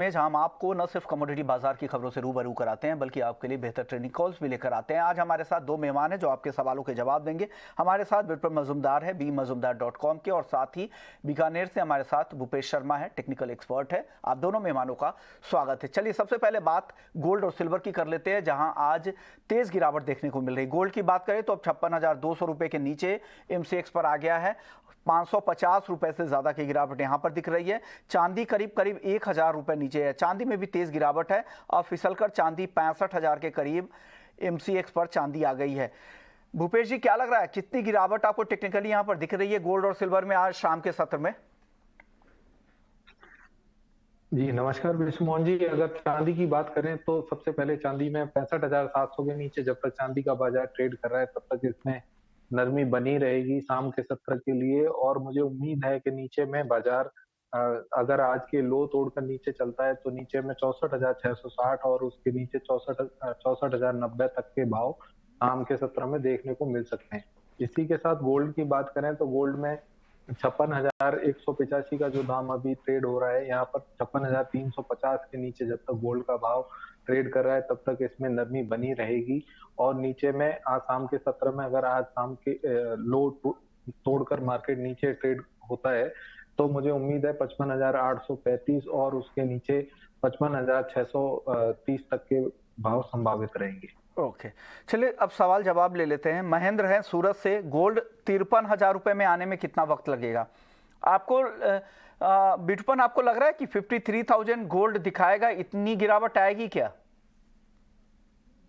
में जहां हम आपको न सिर्फ कमोडिटी बाजार की खबरों से रूबरू कराते हैं बल्कि आपके लिए बेहतर ट्रेनिंग कॉल्स भी लेकर आते हैं। आज हमारे साथ दो मेहमान हैं जो आपके सवालों के जवाब देंगे। हमारे साथ विप्र मजूमदार है bmazumdar.com के, और साथ ही बीकानेर से हमारे साथ भूपेश शर्मा है, टेक्निकल एक्सपर्ट है। आप दोनों मेहमानों का स्वागत है। चलिए सबसे पहले बात गोल्ड और सिल्वर की कर लेते हैं, जहां आज तेज गिरावट देखने को मिल रही। गोल्ड की बात करें तो अब 56,200 रुपए के नीचे MCX पर आ गया है। 550 रुपए से ज्यादा की गिरावट यहां पर दिख रही है। चांदी करीब 1,000 रुपए नीचे है, चांदी में भी तेज गिरावट है। अब फिसलकर चांदी 65,000 के करीब MCX पर चांदी आ गई है। भूपेश जी, क्या लग रहा है, कितनी गिरावट आपको टेक्निकली यहां पर दिख रही है गोल्ड और सिल्वर में आज शाम के सत्र में? जी नमस्कार विष्णु मोहन जी। अगर चांदी की बात करें तो सबसे पहले चांदी में 65,700 के नीचे जब तक चांदी का बाजार ट्रेड कर रहा है तब तक इसमें नरमी बनी रहेगी शाम के सत्र के लिए। और मुझे उम्मीद है कि नीचे में बाजार अगर आज के लो तोड़कर नीचे चलता है तो नीचे में 64,660 और उसके नीचे 64,090 तक के भाव शाम के सत्र में देखने को मिल सकते हैं। इसी के साथ गोल्ड की बात करें तो गोल्ड में 56,185 का जो दाम अभी ट्रेड हो रहा है, यहाँ पर 56,350 के नीचे जब तक गोल्ड का भाव ट्रेड कर रहा है तब तक इसमें नरमी बनी रहेगी। और नीचे में आज शाम के सत्र में अगर आज शाम के लो तोड़कर मार्केट नीचे ट्रेड होता है तो मुझे उम्मीद है 55,835 और उसके नीचे 55,630 तक के भाव संभावित रहेंगे। ओके, चलिए अब सवाल जवाब ले लेते हैं। महेंद्र है सूरत से। गोल्ड 53,000 रुपए में आने में कितना वक्त लगेगा आपको? बिटकॉइन आपको लग रहा है कि 53,000 गोल्ड दिखाएगा? इतनी गिरावट आएगी क्या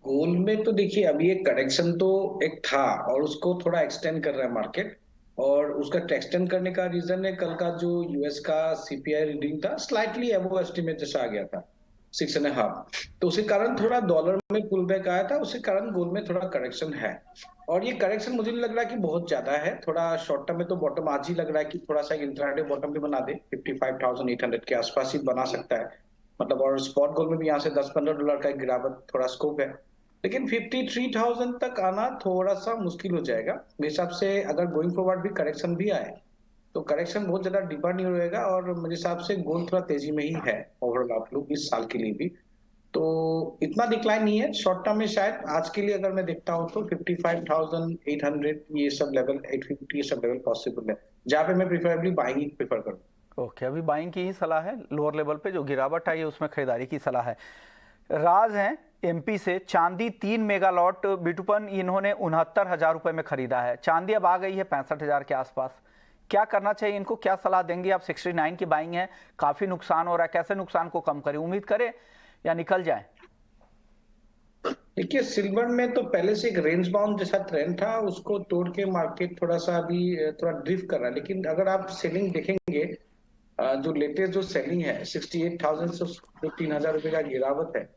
गोल्ड में? तो देखिए, अभी एक करेक्शन तो एक था और उसको थोड़ा एक्सटेंड कर रहा है मार्केट। और उसका एक्सटेंड करने का रीजन है कल का जो यूएस का सीपीआई रीडिंग था, स्लाइटली अबव एस्टिमेट जैसा आ गया था 6.5। तो उसी कारण थोड़ा डॉलर में पुल बैक आया था, उसी कारण गोल्ड में थोड़ा करेक्शन है। और ये करेक्शन मुझे नहीं लग रहा कि बहुत ज्यादा है। थोड़ा शॉर्ट टर्म में तो बॉटम आज ही लग रहा है कि थोड़ा सा इंट्राडे बॉटम भी बना दे, 55,800 के आसपास ही बना सकता है मतलब। और स्पॉट गोल्ड में भी यहाँ से $10-15 का गिरावट थोड़ा स्कोप है, लेकिन 53,000 तक आना थोड़ा सा मुश्किल हो जाएगा मेरे हिसाब से। अगर गोइंग फॉरवर्ड भी करेक्शन भी आए तो करेक्शन बहुत ज्यादा डीपर नहीं रहेगा, और मेरे हिसाब से गोल्ड थोड़ा तेजी में ही है ओवरऑल आउटलुक इस साल के लिए भी। तो इतना डिक्लाइन नहीं है शॉर्ट टर्म में। शायद आज के लिए अगर मैं देखता हूँ तो 55,800 ये सब लेवल, 850 ये सब लेवल पॉसिबल है, जहाँ पे मैं प्रिफरेबली बाइंग प्रेफर करूँ। ओके, अभी बाइंग की ही सलाह है। लोअर लेवल पे जो गिरावट आई है उसमें खरीदारी की सलाह है। राज हैं MP से। चांदी 3 मेगा लॉट बिटकॉइन इन्होंने 69,000 रुपए में खरीदा है। चांदी अब आ गई है 65,000 के आसपास। क्या करना चाहिए इनको, क्या सलाह देंगे आप? 69 की बाइंग है, काफी नुकसान हो रहा है, कैसे नुकसान को कम करें? उम्मीद करें या निकल जाए? देखिए, सिल्वर में तो पहले से एक रेंज बाउंड जैसा ट्रेंड था, उसको तोड़ के मार्केट थोड़ा सा अभी थोड़ा ड्रिफ्ट कर रहा है। लेकिन अगर आप सेलिंग देखेंगे, जो लेटेस्ट जो सेलिंग है 68,000 से जो 3,000 रुपए का गिरावट है,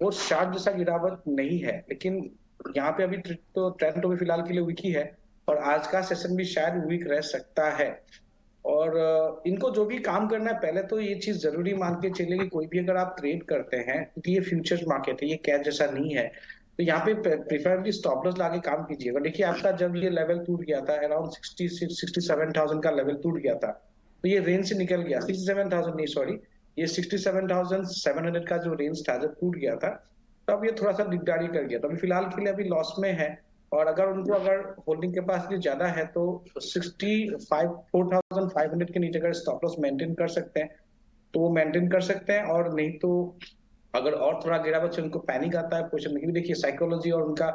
वो शार्प जैसा गिरावट नहीं है। लेकिन यहाँ पे अभी तो ट्रेंड तो भी फिलहाल के लिए वीक ही है, और आज का सेशन भी शायद वीक रह सकता है। और इनको जो भी काम करना है, पहले तो ये चीज जरूरी मान के चले कि कोई भी अगर आप ट्रेड करते हैं, क्योंकि ये फ्यूचर्स मार्केट है, ये कैश जैसा नहीं है, तो यहाँ पे प्रिफरेबली स्टॉप लॉस लाके काम कीजिएगा। देखिए, आपका जब ये लेवल टूट गया था अराउंड 67,000 का लेवल टूट गया था, तो ये रेंज से निकल गया। 67,000 नहीं, सॉरी, ये 67,700 का जो रेंज था जब टूट गया था, तब ये थोड़ा सा दिकदारी कर गया। तो अभी फिलहाल के लिए अभी लॉस में है। और अगर उनको अगर होल्डिंग कैपेसिटी ज्यादा है तो 4,500 के नीचे अगर स्टॉप लॉस मेंटेन कर सकते हैं तो वो मेंटेन कर सकते हैं। और नहीं तो अगर और थोड़ा गिरावट से उनको पैनिक आता है पोजीशन में, देखिए साइकोलॉजी और उनका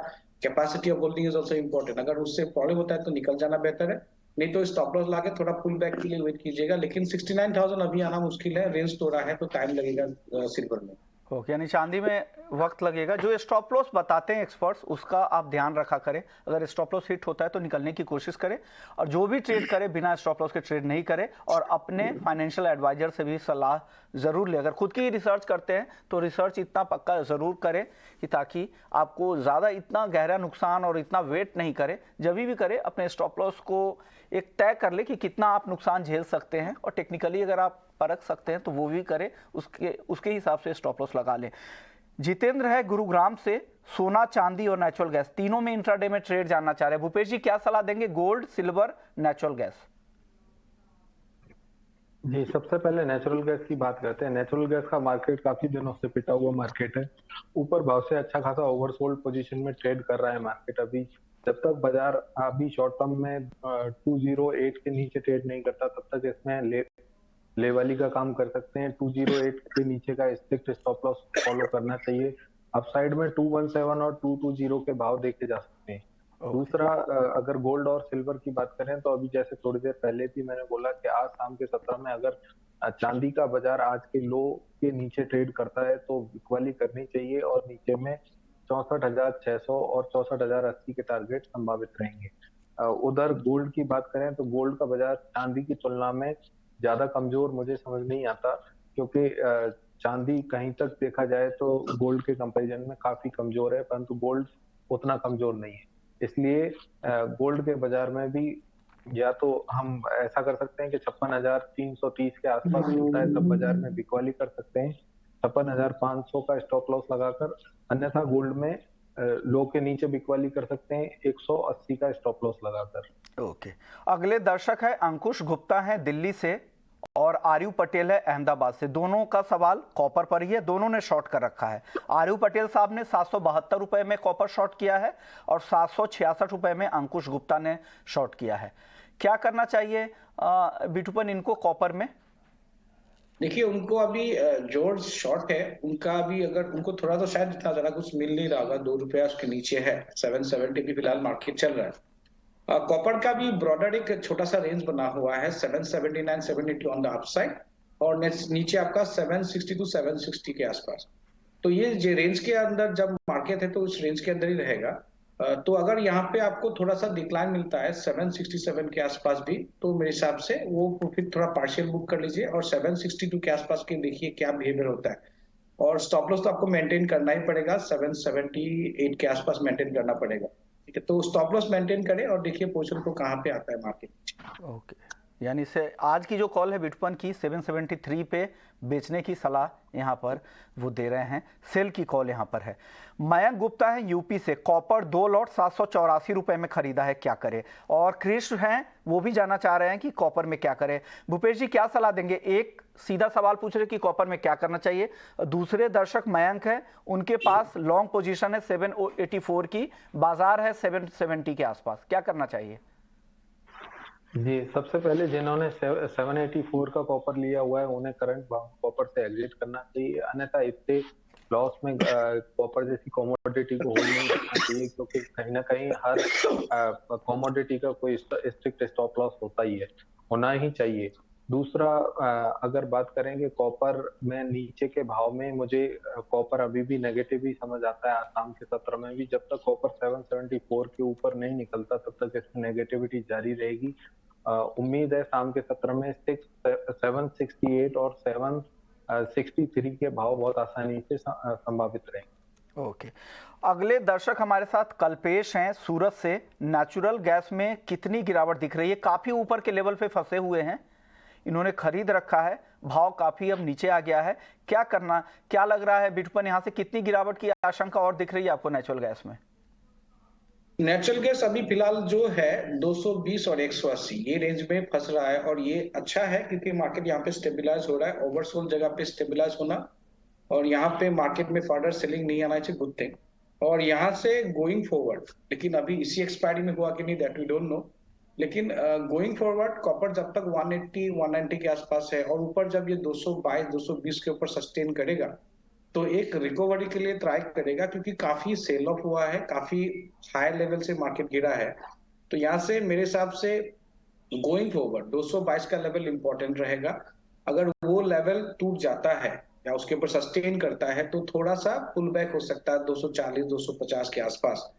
capacity of holding is also important. अगर उससे प्रॉब्लम होता है तो निकल जाना बेहतर है, नहीं तो स्टॉप लॉस लाके थोड़ा पुल बैक के लिए वेट कीजिएगा। लेकिन 69,000 अभी आना मुश्किल है, रेंज तो रहा है, तो टाइम लगेगा सिल्वर में। ओके, यानी चांदी में वक्त लगेगा। जो स्टॉप लॉस बताते हैं एक्सपर्ट्स, उसका आप ध्यान रखा करें। अगर स्टॉप लॉस हिट होता है तो निकलने की कोशिश करें, और जो भी ट्रेड करे बिना स्टॉप लॉस के ट्रेड नहीं करे। और अपने फाइनेंशियल एडवाइजर से भी सलाह जरूर ले। अगर खुद की रिसर्च करते हैं तो रिसर्च इतना पक्का जरूर करें कि ताकि आपको ज़्यादा इतना गहरा नुकसान और इतना वेट नहीं करे। जब भी करे अपने स्टॉप लॉस को एक तय कर ले कि कितना आप नुकसान झेल सकते हैं, और टेक्निकली अगर आप परख सकते हैं तो वो भी करें, उसके हिसाब से स्टॉप लॉस लगा लें। जितेंद्र है गुरुग्राम से। सोना, चांदी और नेचुरल गैस तीनों में इंट्राडे में ट्रेड जानना चाह रहे हैं। भूपेश जी, क्या सलाह देंगे? Gold, silver, natural gas. जी, सबसे पहले नेचुरल गैस की बात करते हैं। नेचुरल गैस का मार्केट काफी दिनों से पिटा हुआ मार्केट है। ऊपर भाव से अच्छा खासा ओवरसोल्ड पोजीशन में ट्रेड कर रहा है मार्केट अभी। जब तक बाजार अभी शॉर्ट टर्म में 208 के नीचे ट्रेड नहीं करता, तब तक इसमें ले वाली का काम कर सकते हैं। 208 के नीचे का स्ट्रिक्ट स्टॉप लॉस फॉलो करना चाहिए। अपसाइड में 217 और 220 के भाव देखे जा सकते हैं। ओके। दूसरा, अगर गोल्ड और सिल्वर की बात करें तो अभी जैसे थोड़ी देर पहले भी मैंने बोला कि आज शाम के सत्र में अगर चांदी का बाजार आज के लो के नीचे ट्रेड करता है तो बिकवाली करनी चाहिए और नीचे में 64,600 और 64,080 के टारगेट संभावित रहेंगे। उधर गोल्ड की बात करें तो गोल्ड का बाजार चांदी की तुलना में ज्यादा कमजोर मुझे समझ नहीं आता, क्योंकि चांदी कहीं तक देखा जाए तो गोल्ड के कंपैरिजन में काफी कमजोर है, परंतु गोल्ड उतना कमजोर नहीं है। इसलिए गोल्ड के बाजार में भी या तो हम ऐसा कर सकते हैं कि 56,330 के आसपास खुलता है तब बाजार में बिकवाली कर सकते हैं 56,500 का स्टॉप लॉस लगाकर। अन्यथा गोल्ड में लो के नीचे बिकवाली कर सकते हैं 180 का स्टॉप लॉस लगाकर। ओके। अगले दर्शक है अंकुश गुप्ता है दिल्ली से और आर्यू पटेल है अहमदाबाद से। दोनों का सवाल कॉपर पर ही है, दोनों ने शॉर्ट कर रखा है। आर्यू पटेल साहब ने 772 रुपए में कॉपर शॉर्ट किया है और 766 रुपए में अंकुश गुप्ता ने शॉर्ट किया है। क्या करना चाहिए बिटूपन इनको कॉपर में? देखिए, उनको अभी जो शॉर्ट है उनका अभी, अगर उनको थोड़ा तो शायद इतना ज्यादा कुछ मिल नहीं रहा होगा, 2 रुपया उसके नीचे है। 770 की फिलहाल मार्केट चल रहा है। कॉपर का भी ब्रॉडर एक छोटा सा रेंज बना हुआ है, 779 780 ऑन द अपसाइड, और नीचे आपका 760 टू 760 के आसपास। तो ये जो रेंज के अंदर जब मार्केट है तो उस रेंज के अंदर ही रहेगा। तो अगर यहाँ पे आपको थोड़ा सा डिक्लाइन मिलता है 767 के आसपास भी, तो मेरे हिसाब से वो फिर थोड़ा पार्शियल बुक कर लीजिए और 762 के आसपास के देखिए क्या बिहेवियर होता है। और स्टॉप लॉस तो आपको मेंटेन करना ही पड़ेगा, 778 के आसपास मेंटेन करना पड़ेगा। ठीक है, तो स्टॉप लॉस मेंटेन करें और देखिए पोजीशन को कहाँ पे आता है मार्केट। ओके। यानी से आज की जो कॉल है बिटकॉइन की 773 पे बेचने की सलाह यहाँ पर वो दे रहे हैं। सेल की कॉल यहाँ पर है। मयंक गुप्ता है यूपी से, कॉपर 2 लॉट 784 रुपए में खरीदा है, क्या करे? और कृष्ण हैं वो भी जानना चाह रहे हैं कि कॉपर में क्या करें। भूपेश जी क्या सलाह देंगे? एक सीधा सवाल पूछ रहे कि कॉपर में क्या करना चाहिए। दूसरे दर्शक मयंक है, उनके पास लॉन्ग पोजीशन है 784 की, बाजार है 770 के आसपास, क्या करना चाहिए? जी, सबसे पहले जिन्होंने 784 का कॉपर लिया हुआ है उन्हें करंट कॉपर से एग्जिट करना चाहिए, अन्यथा इससे लॉस में कॉपर जैसी कमोडिटी को होल्ड नहीं रखना चाहिए, क्योंकि कहीं ना कहीं हर कमोडिटी का कोई स्ट्रिक्ट स्टॉप लॉस होता ही है, होना ही चाहिए। दूसरा, अगर बात करेंगे कॉपर में नीचे के भाव में, मुझे कॉपर अभी भी नेगेटिव ही समझ आता है। आसाम के सत्र में भी जब तक कॉपर 774 के ऊपर नहीं निकलता तब तक इसमें नेगेटिविटी जारी रहेगी। उम्मीद है शाम के सत्र में 768 और 763 के भाव बहुत आसानी से संभावित रहेंगे। ओके। अगले दर्शक हमारे साथ कल्पेश हैं सूरत से। नेचुरल गैस में कितनी गिरावट दिख रही है? काफी ऊपर के लेवल पे फंसे हुए हैं, इन्होंने खरीद रखा है, भाव काफी अब नीचे आ गया है, क्या करना? क्या लग रहा है बिटकॉइन यहाँ से कितनी गिरावट की आशंका और दिख रही है आपको नेचुरल गैस में? नेचुरल गैस अभी फिलहाल जो है 220 और 180 ये रेंज में फंस रहा है, और ये अच्छा है क्योंकि मार्केट यहाँ पे स्टेबिलाईज हो रहा है, ओवरसोल्ड जगह पे स्टेबिलाईज होना, और यहाँ पे मार्केट में फर्दर सेलिंग नहीं आना चाहिए, गुड थिंग। और यहाँ से गोइंग फॉरवर्ड, लेकिन अभी इसी एक्सपायरी में हुआ कि नहीं दैट वी डोंट नो, लेकिन गोइंग फॉरवर्ड कॉपर जब तक 180 190 के आसपास है और ऊपर जब ये 222 220 के ऊपर सस्टेन करेगा तो एक रिकवरी के लिए ट्राई करेगा, क्योंकि काफी सेल ऑफ हुआ है, काफी हाई लेवल से मार्केट गिरा है। तो यहाँ से मेरे हिसाब से गोइंग फॉरवर्ड 222 का लेवल इंपॉर्टेंट रहेगा। अगर वो लेवल टूट जाता है या उसके ऊपर सस्टेन करता है तो थोड़ा सा पुल बैक हो सकता है 240 250 के आसपास।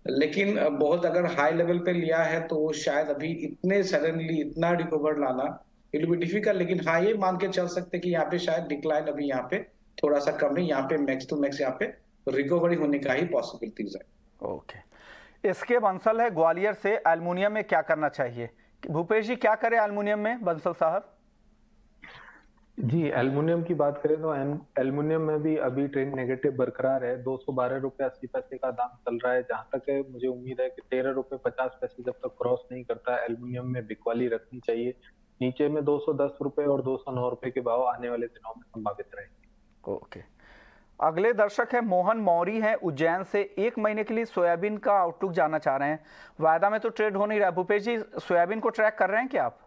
लेकिन बहुत अगर हाई लेवल पे लिया है तो वो शायद अभी इतने सडनली इतना रिकवर लाना इट विल बी डिफिकल्ट। लेकिन हाँ, ये मान के चल सकते कि यहाँ पे शायद डिक्लाइन अभी यहाँ पे थोड़ा सा कम है, यहाँ पे मैक्स टू मैक्स यहाँ पे रिकवरी होने का ही पॉसिबिलिटीज है। ओके। इसके बंसल है ग्वालियर से, एल्युमिनियम में क्या करना चाहिए? भूपेश जी क्या करें एल्युमिनियम में, बंसल साहब? जी, एल्युमिनियम की बात करें तो एल्युमिनियम में भी अभी ट्रेंड नेगेटिव बरकरार है। 212 रुपए 80 पैसे का दाम चल रहा है। जहां तक है मुझे उम्मीद है कि 13 रुपए 50 पैसे जब तक क्रॉस नहीं करता एल्युमिनियम में बिकवाली रखनी चाहिए। नीचे में 210 रुपए और 209 रुपए के भाव आने वाले दिनों में संभावित रहेंगे। ओके। अगले दर्शक है मोहन मौरी हैं उज्जैन से। 1 महीने के लिए सोयाबीन का आउटलुक जानना चाह रहे हैं। वायदा में तो ट्रेड हो नहीं रहा। भूपेश जी, सोयाबीन को ट्रैक कर रहे हैं क्या आप?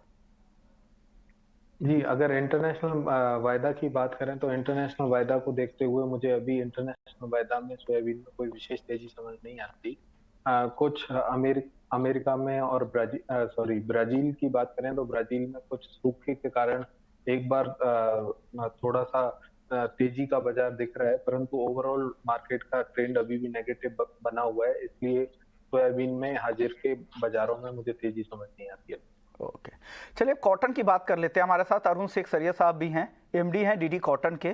जी, अगर इंटरनेशनल वायदा की बात करें तो इंटरनेशनल वायदा को देखते हुए मुझे अभी इंटरनेशनल वायदा में सोयाबीन में कोई विशेष तेजी समझ नहीं आती। कुछ अमेरिका में और ब्राजील की बात करें तो ब्राजील में कुछ सूखे के कारण एक बार थोड़ा सा तेजी का बाजार दिख रहा है, परंतु ओवरऑल मार्केट का ट्रेंड अभी भी नेगेटिव बना हुआ है, इसलिए सोयाबीन में हाजिर के बाजारों में मुझे तेजी समझ नहीं आती है। ओके, चलिए कॉटन की बात कर लेते हैं। हमारे साथ अरुण शेख सरिया साहब भी हैं, एमडी हैं डीडी कॉटन के।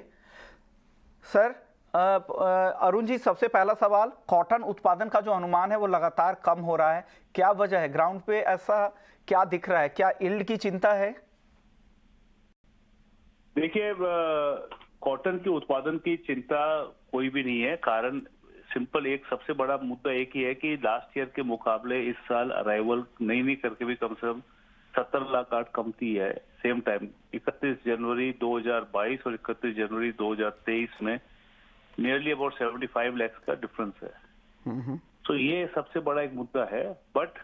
सर, अरुण जी, सबसे पहला सवाल, कॉटन उत्पादन का जो अनुमान है वो लगातार कम हो रहा है, क्या वजह है? ग्राउंड पे ऐसा क्या दिख रहा है? क्या यील्ड की चिंता है? देखिए, कॉटन के उत्पादन की चिंता कोई भी नहीं है। कारण सिंपल, एक सबसे बड़ा मुद्दा एक ही है कि लास्ट ईयर के मुकाबले इस साल अराइवल नहीं करके भी कम से कम 70 लाख आठ कमती है। सेम टाइम 31 जनवरी 2022 और 31 जनवरी 2023 में नियरली अबाउट 75 लाख का डिफरेंस है। तो ये सबसे बड़ा एक मुद्दा है। बट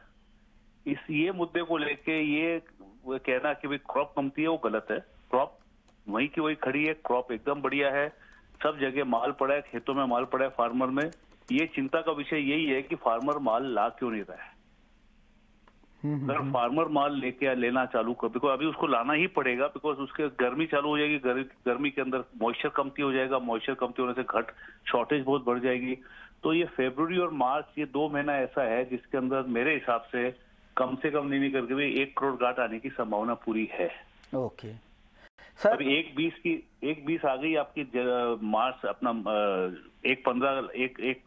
ये मुद्दे को लेके ये कहना कि भाई क्रॉप कमती है, वो गलत है। क्रॉप वही की वही खड़ी है, क्रॉप एकदम बढ़िया है, सब जगह माल पड़ा है, खेतों में माल पड़ा है फार्मर में। ये चिंता का विषय यही है कि फार्मर माल ला क्यों नहीं रहा है। अगर फार्मर माल लेना चालू कर, बिकॉज अभी उसको लाना ही पड़ेगा, बिकॉज उसके गर्मी चालू हो जाएगी, गर्मी के अंदर मॉइस्चर कमती हो जाएगा, मॉइस्चर कमती होने से शॉर्टेज बहुत बढ़ जाएगी। तो ये फरवरी और मार्च, ये 2 महीना ऐसा है जिसके अंदर मेरे हिसाब से कम नहीं करके भी 1 करोड़ गांठ आने की संभावना पूरी है। ओके सर, अभी 1.20 आ गई आपकी मार्च, अपना 1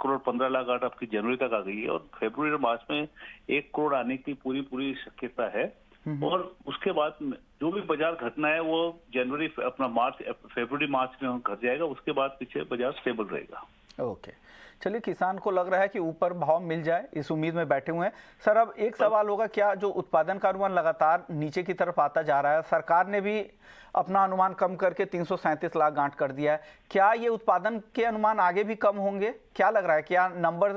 करोड़ 15 लाख गांठ आपकी जनवरी तक आ गई है, और फरवरी और मार्च में 1 करोड़ आने की पूरी शक्यता है। और उसके बाद जो भी बाजार घटना है वो जनवरी अपना फरवरी मार्च में घट जाएगा। उसके बाद पीछे बाजार स्टेबल रहेगा। ओके, चलिए, किसान को लग रहा है कि ऊपर भाव मिल जाए, इस उम्मीद में बैठे हुए हैं। सर, अब एक सवाल होगा, क्या जो उत्पादन का अनुमान लगातार नीचे की तरफ आता जा रहा है, सरकार ने भी अपना अनुमान कम करके 337 लाख गांठ कर दिया है, क्या ये उत्पादन के अनुमान आगे भी कम होंगे? क्या लग रहा है, क्या नंबर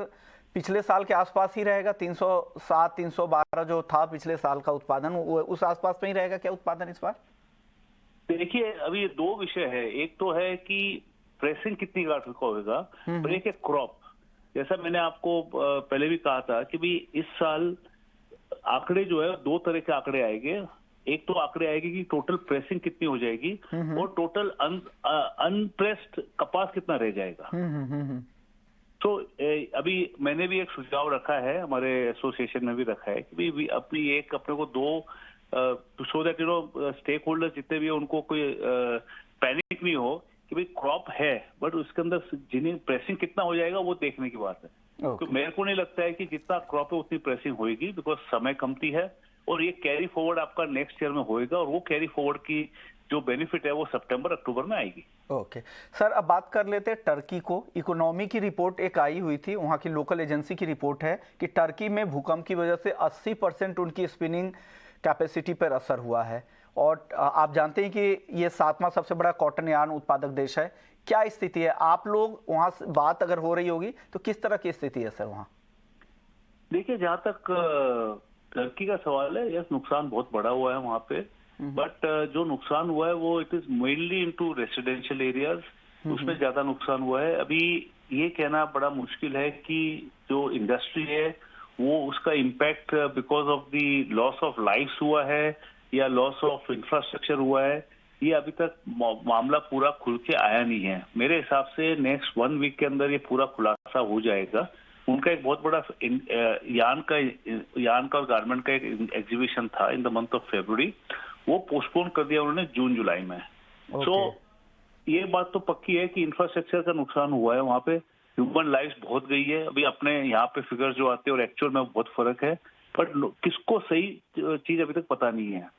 पिछले साल के आसपास ही रहेगा? 307 312 जो था पिछले साल का उत्पादन, उस आसपास में ही रहेगा क्या उत्पादन इस बार? देखिए, अभी 2 विषय है। एक तो है कि प्रेसिंग कितनी गांठ का होगा, और एक है क्रॉप। जैसा मैंने आपको पहले भी कहा था कि भी इस साल आंकड़े जो है 2 तरह के आंकड़े आएंगे। एक तो आंकड़े आएंगे कि टोटल प्रेसिंग कितनी हो जाएगी, और टोटल अनप्रेस्ड कपास कितना रह जाएगा। तो अभी मैंने भी एक सुझाव रखा है, हमारे एसोसिएशन में भी रखा है कि भी अपने को 2 सो दैट स्टेक होल्डर्स जितने भी है उनको कोई पैनिक नहीं हो कि भाई क्रॉप है, बट उसके अंदर जिन्हें प्रेसिंग कितना हो जाएगा वो देखने की बात है। तो मेरे को नहीं लगता है कि जितना क्रॉप है उतनी प्रेसिंग होगी, बिकॉज समय कमती है, और ये कैरी फॉरवर्ड आपका नेक्स्ट ईयर में होएगा, और वो कैरी फॉरवर्ड की जो बेनिफिट है वो सितंबर अक्टूबर में आएगी। ओके सर, अब बात कर लेते हैं टर्की को। इकोनॉमी की रिपोर्ट एक आई हुई थी, वहाँ की लोकल एजेंसी की रिपोर्ट है कि टर्की में भूकंप की वजह से 80% उनकी स्पिनिंग कैपेसिटी पर असर हुआ है, और आप जानते हैं कि ये 7वां सबसे बड़ा कॉटन यार्न उत्पादक देश है। क्या स्थिति है? आप लोग वहाँ से बात अगर हो रही होगी तो किस तरह की स्थिति है सर वहाँ? देखिए, जहाँ तक टर्की का सवाल है, यस, नुकसान बहुत बड़ा हुआ है वहाँ पे, बट जो नुकसान हुआ है वो it is mainly into residential areas, उसमें ज्यादा नुकसान हुआ है। अभी ये कहना बड़ा मुश्किल है कि जो इंडस्ट्री है वो उसका impact because of the loss of lifes हुआ है या लॉस ऑफ इंफ्रास्ट्रक्चर हुआ है, ये अभी तक मामला पूरा खुल के आया नहीं है। मेरे हिसाब से नेक्स्ट 1 वीक के अंदर ये पूरा खुलासा हो जाएगा। उनका एक बहुत बड़ा यार्न का और गारमेंट का एक एग्जीबिशन था in the month of February, वो पोस्टपोन कर दिया उन्होंने जून जुलाई में। सो ये बात तो पक्की है कि इंफ्रास्ट्रक्चर का नुकसान हुआ है वहाँ पे, ह्यूमन लाइफ बहुत गई है। अभी अपने यहाँ पे फिगर्स जो आते हैं और एक्चुअल में बहुत फर्क है, बट किसको सही चीज अभी तक पता नहीं है।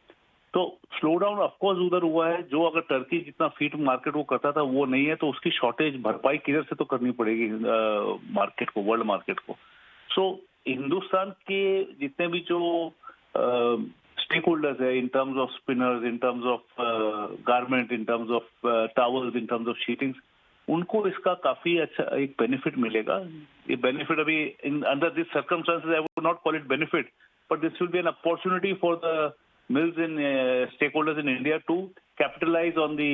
तो स्लो डाउन ऑफकोर्स उधर हुआ है, जो अगर टर्की जितना फीड मार्केट वो करता था वो नहीं है, तो उसकी शॉर्टेज भरपाई किधर से तो करनी पड़ेगी मार्केट को, वर्ल्ड मार्केट को। सो हिंदुस्तान के जितने भी जो स्टेक होल्डर्स है in terms of spinners, in terms of garment, in terms of towels, in terms of sheetings, उनको इसका काफी अच्छा एक बेनिफिट मिलेगा। ये बेनिफिट अभी under this circumstances I would not call it benefit, but this will be an opportunity for the mills in stakeholders in India to capitalize on the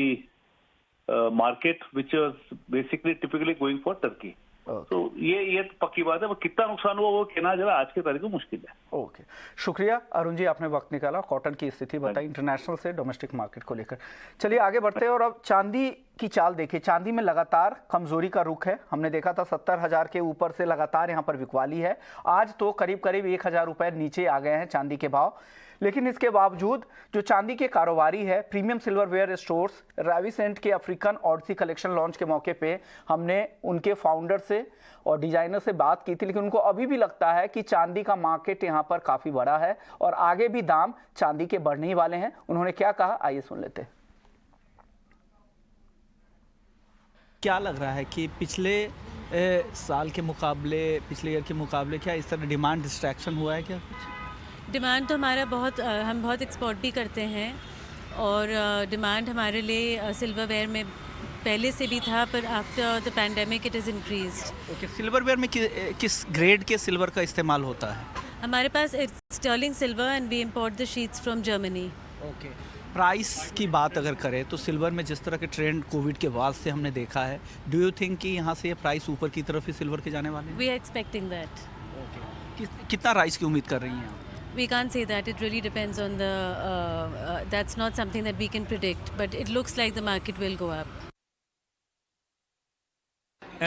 market which was basically typically going for Turkey. तो ये पक्की बात है, वो कितना नुकसान हुआ वो कहना जरा आज के तारीख में मुश्किल है। ओके, शुक्रिया अरुण जी, आपने वक्त निकाला, कॉटन की स्थिति बताई इंटरनेशनल से डोमेस्टिक मार्केट को लेकर। चलिए आगे बढ़ते हैं और अब चांदी की चाल देखिए। चांदी में लगातार कमजोरी का रुख है। हमने देखा था 70,000 के ऊपर से लगातार यहाँ पर बिकवाली है। आज तो करीब करीब 1,000 रुपए नीचे आ गए हैं चांदी के भाव। लेकिन इसके बावजूद जो चांदी के कारोबारी है, प्रीमियम सिल्वरवेयर स्टोर्स रेविसेंट के अफ्रीकन ऑडिसी कलेक्शन लॉन्च के मौके पे हमने उनके फाउंडर से और डिजाइनर से बात की थी, लेकिन उनको अभी भी लगता है कि चांदी का मार्केट यहाँ पर काफ़ी बड़ा है और आगे भी दाम चांदी के बढ़ने ही वाले हैं। उन्होंने क्या कहा, आइए सुन लेते हैं। क्या लग रहा है कि पिछले साल के मुकाबले, पिछले ईयर के मुकाबले क्या इस तरह डिमांड डिस्ट्रैक्शन हुआ है क्या? डिमांड तो हमारा बहुत, हम बहुत एक्सपोर्ट भी करते हैं और डिमांड हमारे लिए सिल्वरवेयर में पहले से भी था, पर after the pandemic it is increased. Okay, silverware में किस ग्रेड के सिल्वर का इस्तेमाल होता है? हमारे पास sterling silver and we import the sheets from Germany. Okay, price की बात अगर करें तो सिल्वर में जिस तरह के ट्रेंड कोविड के बाद से हमने देखा है, डू यू थिंक कि यहाँ से ये प्राइस ऊपर की तरफ ही सिल्वर के जाने वाले हैं? We are expecting that. Okay, कितना राइज की उम्मीद कर रही हैं आप? We can't say that. It really depends on the. That's not something that we can predict, but it looks like the market will go up.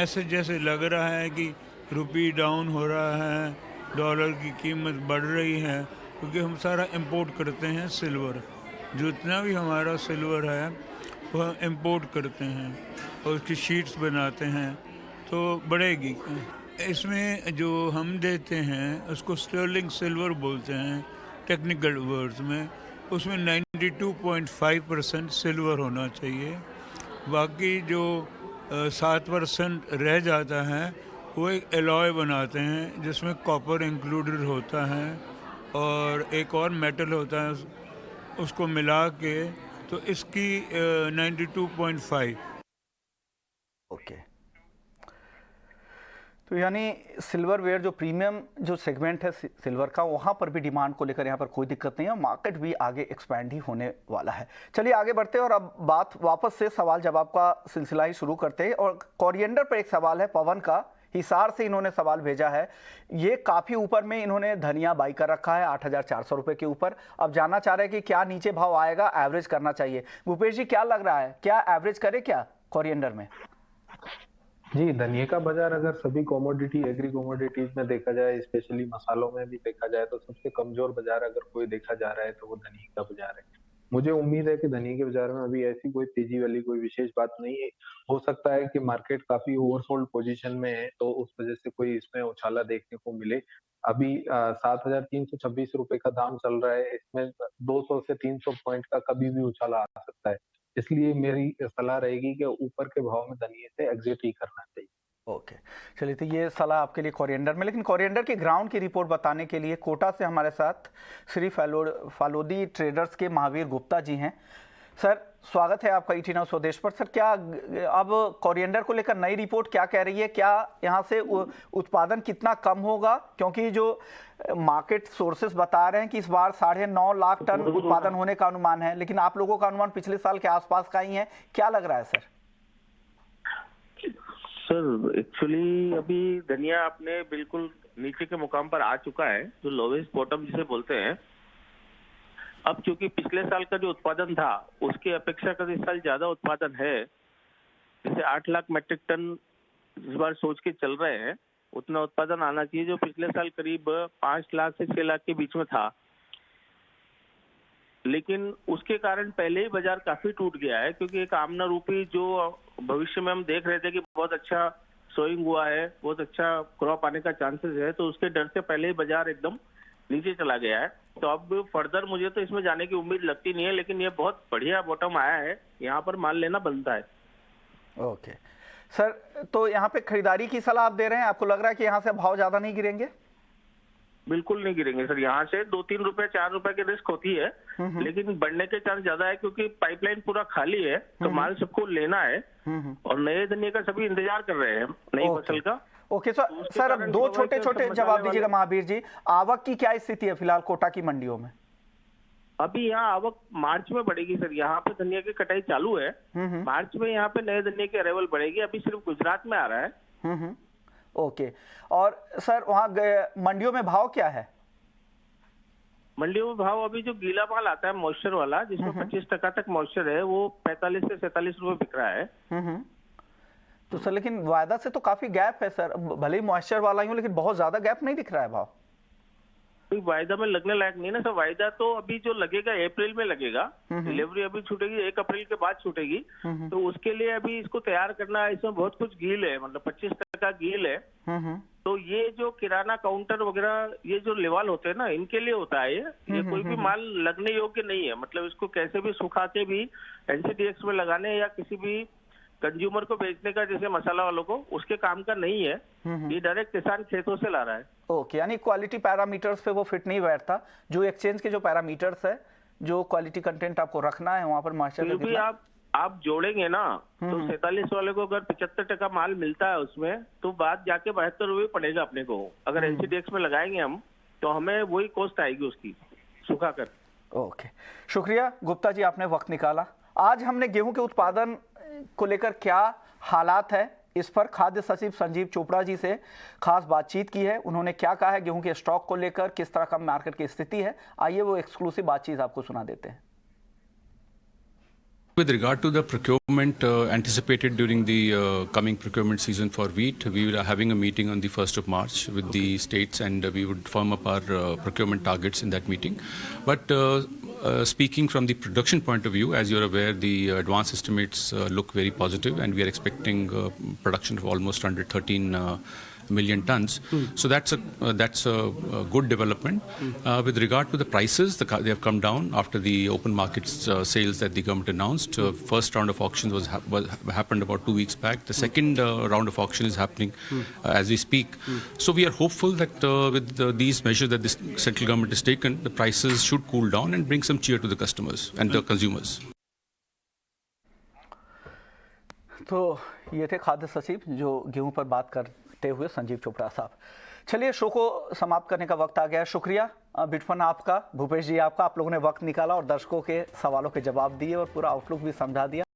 ऐसे जैसे लग रहा है कि रुपी डाउन हो रहा है, डॉलर की कीमत बढ़ रही है, क्योंकि हम सारा इंपोर्ट करते हैं सिल्वर। जितना भी हमारा सिल्वर है वह इंपोर्ट करते हैं और उसकी शीट्स बनाते हैं, तो बढ़ेगी। इसमें जो हम देते हैं उसको स्टर्लिंग सिल्वर बोलते हैं टेक्निकल वर्ड्स में। उसमें 92.5% सिल्वर होना चाहिए। बाकी जो 7% रह जाता है वो एक एलॉय बनाते हैं जिसमें कॉपर इंक्लूडेड होता है और एक और मेटल होता है, उसको मिला के तो इसकी 92.5। ओके, तो यानी सिल्वरवेयर जो प्रीमियम जो सेगमेंट है सिल्वर का, वहाँ पर भी डिमांड को लेकर यहाँ पर कोई दिक्कत नहीं है, मार्केट भी आगे एक्सपैंड ही होने वाला है। चलिए आगे बढ़ते हैं और अब बात वापस से सवाल जवाब का सिलसिला ही शुरू करते हैं। और कोरिएंडर पर एक सवाल है पवन का, हिसार से इन्होंने सवाल भेजा है। ये काफ़ी ऊपर में इन्होंने धनिया बाई कर रखा है 8,400 रुपये के ऊपर। अब जानना चाह रहे हैं कि क्या नीचे भाव आएगा, एवरेज करना चाहिए। भूपेश जी क्या लग रहा है, क्या एवरेज करे क्या कोरिएंडर में? जी, धनिया का बाजार अगर सभी कमोडिटी एग्री कमोडिटीज में देखा जाए, स्पेशली मसालों में भी देखा जाए, तो सबसे कमजोर बाजार अगर कोई देखा जा रहा है तो वो धनिया का बाजार है। मुझे उम्मीद है कि धनिया के बाजार में अभी ऐसी कोई तेजी वाली कोई विशेष बात नहीं है। हो सकता है कि मार्केट काफी ओवरसोल्ड पोजीशन में है तो उस वजह से कोई इसमें उछाला देखने को मिले। अभी 7,326 रुपए का दाम चल रहा है, इसमें 200 से 300 पॉइंट का कभी भी उछाला आ सकता है। इसलिए मेरी सलाह रहेगी कि ऊपर के भाव में धनिया से एग्जिट ही करना चाहिए। ओके, चलिए तो ये सलाह आपके लिए कोरिएंडर में। लेकिन कोरिएंडर की ग्राउंड की रिपोर्ट बताने के लिए कोटा से हमारे साथ श्री फालोदी ट्रेडर्स के महावीर गुप्ता जी हैं। सर स्वागत है आपका ईटी नाउ स्वदेश पर। सर क्या अब कोरिएंडर को लेकर नई रिपोर्ट क्या कह रही है, क्या यहाँ से उत्पादन कितना कम होगा? क्योंकि जो मार्केट सोर्सेस बता रहे हैं कि इस बार 9.5 लाख टन उत्पादन होने का अनुमान है, लेकिन आप लोगों का अनुमान पिछले साल के आसपास का ही है। क्या लग रहा है सर? सर एक्चुअली अभी धनिया अपने बिल्कुल नीचे के मुकाम पर आ चुका है, जो लोवेस्ट बॉटम जिसे बोलते हैं। अब चूंकि पिछले साल का जो उत्पादन था उसकी अपेक्षा कर इस साल ज्यादा उत्पादन है, जैसे 8 लाख मैट्रिक टन इस बार सोच के चल रहे हैं, उतना उत्पादन आना चाहिए जो पिछले साल करीब 5 लाख से 6 लाख के बीच में था। लेकिन उसके कारण पहले ही बाजार काफी टूट गया है, क्योंकि एक आमना रूपी जो भविष्य में हम देख रहे थे कि बहुत अच्छा सोइंग हुआ है, बहुत अच्छा क्रॉप आने का चांसेस है, तो उसके डर से पहले ही बाजार एकदम नीचे चला गया है। तो अब फर्दर मुझे तो इसमें जाने की उम्मीद लगती नहीं है, लेकिन ये बहुत बढ़िया बॉटम आया है, यहाँ पर माल लेना बनता है। ओके सर, तो यहाँ पे खरीदारी की सलाह आप दे रहे हैं, आपको लग रहा है कि यहाँ से भाव ज्यादा नहीं गिरेंगे? बिल्कुल नहीं गिरेंगे सर। यहाँ से 2-3 रुपए 4 रुपए की रिस्क होती है, लेकिन बढ़ने के चांस ज्यादा है क्योंकि पाइपलाइन पूरा खाली है, तो माल सबको लेना है और नए धनिया का सभी इंतजार कर रहे हैं नई फसल का। ओके सर अब दो छोटे छोटे जवाब दीजिएगा महावीर जी। आवक की क्या स्थिति है फिलहाल कोटा की मंडियों में? अभी यहाँ आवक मार्च में बढ़ेगी सर। यहाँ पे धनिया की कटाई चालू है, मार्च में यहाँ पे नए धनिया की अराइवल बढ़ेगी। अभी सिर्फ गुजरात में आ रहा है। ओके, और सर वहाँ मंडियों में भाव क्या है? मंडियों में भाव अभी जो गीला माल आता है मॉइस्चर वाला, जिसमें 25% तक मॉइस्चर है, वो 45 से 47 रुपए बिक रहा है। तो सर लेकिन वायदा से तो काफी गैप है सर, भले ही मॉइस्चर वाला ही हो लेकिन बहुत ज्यादा गैप नहीं दिख रहा है भाव। वायदा में लगने लायक नहीं ना सर। वायदा तो अभी जो लगेगा अप्रैल में लगेगा, डिलीवरी अभी छूटेगी 1 अप्रैल के बाद छूटेगी, तो उसके लिए अभी इसको तैयार करना है। इसमें बहुत कुछ गील है, मतलब 25% गील है। तो ये जो किराना काउंटर वगैरह ये जो लेवल होते हैं ना, इनके लिए होता है ये कोई भी माल लगने योग्य नहीं है। मतलब इसको कैसे भी सुखा के भी NCDX में लगाने या किसी भी कंज्यूमर को बेचने का, जैसे मसाला वालों को, उसके काम का नहीं है। ये डायरेक्ट किसान खेतों से ला रहा है। ओके, यानी क्वालिटी पैरामीटर्स पे वो फिट नहीं बैठता। जो एक्सचेंज के जो पैरामीटर्स है, जो क्वालिटी कंटेंट आपको रखना है वहां पर मॉइस्चर भी आप जोड़ेंगे ना, तो 47 वाले को अगर 75% माल मिलता है उसमें, तो बात जाके 72 रुपये पड़ेगा अपने को। अगर NCDX में लगाएंगे हम, तो हमें वही कॉस्ट आएगी उसकी सुखा कर। ओके, शुक्रिया गुप्ता जी, आपने वक्त निकाला। आज हमने गेहूं के उत्पादन को लेकर क्या हालात है, इस पर खाद्य सचिव संजीव चोपड़ा जी से खास बातचीत की है। उन्होंने क्या कहा है गेहूं के स्टॉक को लेकर, किस तरह का मार्केट की स्थिति है, आइए वो एक्सक्लूसिव बातचीत आपको सुना देते हैं। With regard to the procurement anticipated during the coming procurement season for wheat, we are having a meeting on the 1st of March with the states, and we would firm up our procurement targets in that meeting. But speaking from the production point of view, as you're aware, the advance estimates look very positive, and we are expecting production of almost under 13 million tons. So that's a good development. With regard to the prices, they have come down after the open markets sales that the government announced. First round of auctions happened about 2 weeks back. The second round of auction is happening as we speak. So we are hopeful that with these measures that the central government has taken, the prices should cool down and bring some cheer to the customers and the consumers. तो ये थे खाद्य सचिव जो गेहूं पर बात करते हुए संजीव चोपड़ा साहब। चलिए, शो को समाप्त करने का वक्त आ गया। शुक्रिया बिटफन आपका, भूपेश जी आपका, आप लोगों ने वक्त निकाला और दर्शकों के सवालों के जवाब दिए और पूरा आउटलुक भी समझा दिया।